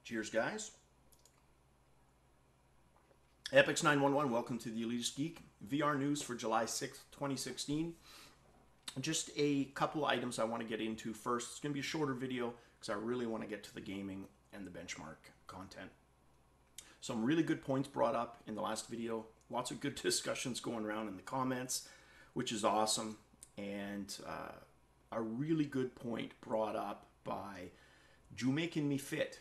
Cheers, guys. Epix911, welcome to the Elitist Geek. VR news for July 6th, 2016. Just a couple items I want to get into first. It's going to be a shorter video because I really want to get to the gaming and the benchmark content. Some really good points brought up in the last video. Lots of good discussions going around in the comments, which is awesome. And a really good point brought up by You Making Me Fit.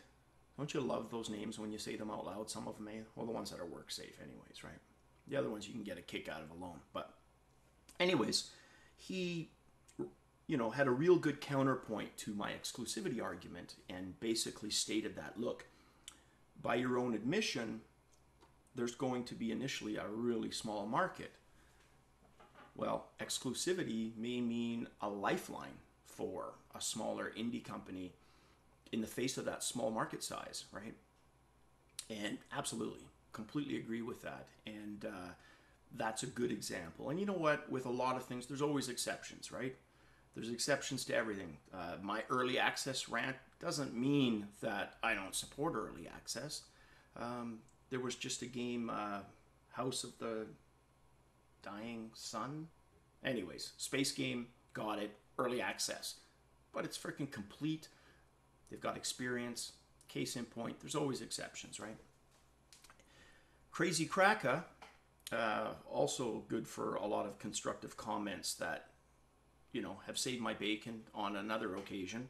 Don't you love those names when you say them out loud? Some of them may. Well, the ones that are work safe anyways, right? The other ones you can get a kick out of alone. But anyways, he, had a real good counterpoint to my exclusivity argument and basically stated that, look, by your own admission, there's going to be initially a really small market. Well, exclusivity may mean a lifeline for a smaller indie company in the face of that small market size, right? And absolutely, completely agree with that. And that's a good example. And you know what? With a lot of things, there's always exceptions, right? There's exceptions to everything. My early access rant doesn't mean that I don't support early access. There was just a game, House of the Dying Sun. Anyways, space game, got it, early access. But it's freaking complete. They've got experience, case in point. There's always exceptions, right? Crazy Kraka, also good for a lot of constructive comments that, have saved my bacon on another occasion.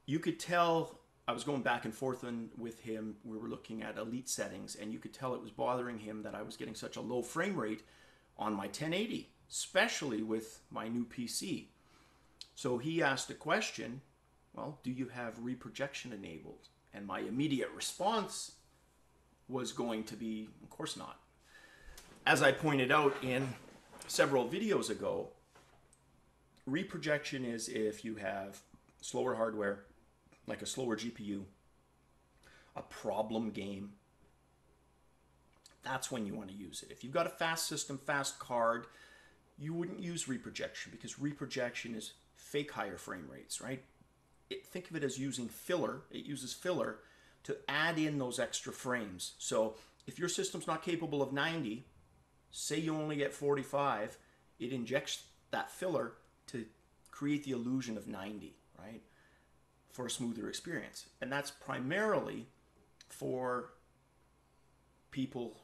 You could tell, I was going back and forth with him. We were looking at elite settings, and you could tell it was bothering him that I was getting such a low frame rate on my 1080, especially with my new PC. So he asked a question, well, do you have reprojection enabled? And my immediate response was going to be, of course not. As I pointed out in several videos ago, reprojection is if you have slower hardware, like a slower GPU, a problem game, that's when you want to use it. If you've got a fast system, fast card, you wouldn't use reprojection because reprojection is fake higher frame rates, right? Think of it as using filler. It uses filler to add in those extra frames. So if your system's not capable of 90, say you only get 45, it injects that filler to create the illusion of 90, right? For a smoother experience. And that's primarily for people,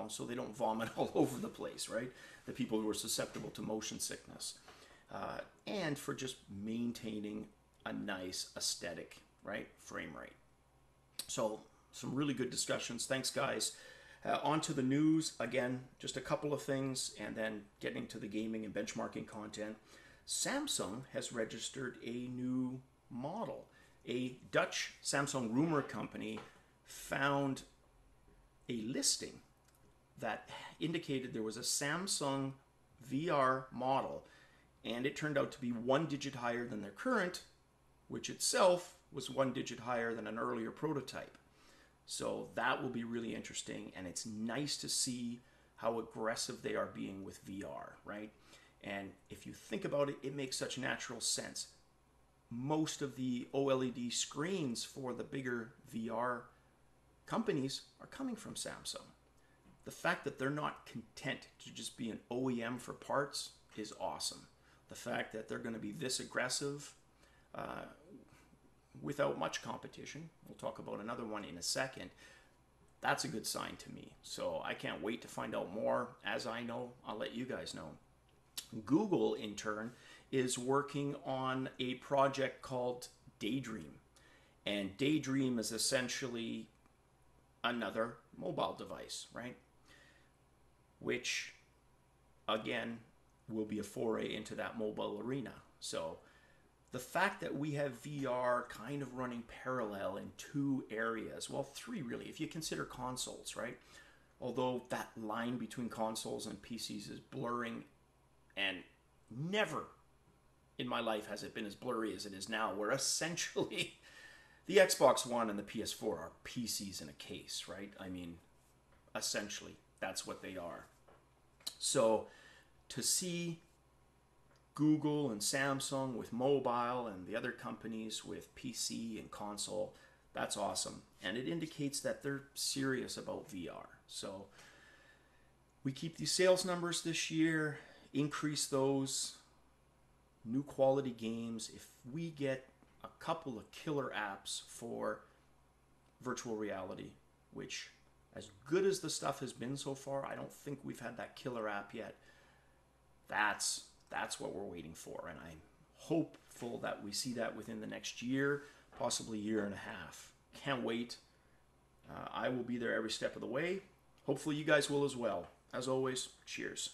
so they don't vomit all over the place, right? The people who are susceptible to motion sickness. And for just maintaining a nice aesthetic, right, frame rate. So some really good discussions. Thanks, guys. On to the news. Again, just a couple of things, and then getting to the gaming and benchmarking content. Samsung has registered a new model. A Dutch Samsung rumor company found a listing that indicated there was a Samsung VR model, and it turned out to be 1 digit higher than their current, which itself was 1 digit higher than an earlier prototype. So that will be really interesting, and it's nice to see how aggressive they are being with VR, right? And if you think about it, it makes such natural sense. Most of the OLED screens for the bigger VR companies are coming from Samsung. The fact that they're not content to just be an OEM for parts is awesome. The fact that they're going to be this aggressive without much competition, we'll talk about another one in a second, that's a good sign to me. So I can't wait to find out more. As I know, I'll let you guys know. Google, in turn, is working on a project called Daydream. And Daydream is essentially another mobile device, right? Which, again, will be a foray into that mobile arena. So the fact that we have VR kind of running parallel in 2 areas, well, 3 really, if you consider consoles, right? Although that line between consoles and PCs is blurring, and never in my life has it been as blurry as it is now, where essentially the Xbox One and the PS4 are PCs in a case, right? I mean, essentially, that's what they are. So to see Google and Samsung with mobile and the other companies with PC and console, That's awesome. And it indicates that they're serious about VR. So we keep these sales numbers this year, increase those, new quality games. If we get a couple of killer apps for virtual reality, which, as good as the stuff has been so far, I don't think we've had that killer app yet. That's what we're waiting for, and I'm hopeful that we see that within the next year, possibly year and a half. Can't wait. I will be there every step of the way. Hopefully you guys will as well. As always, cheers.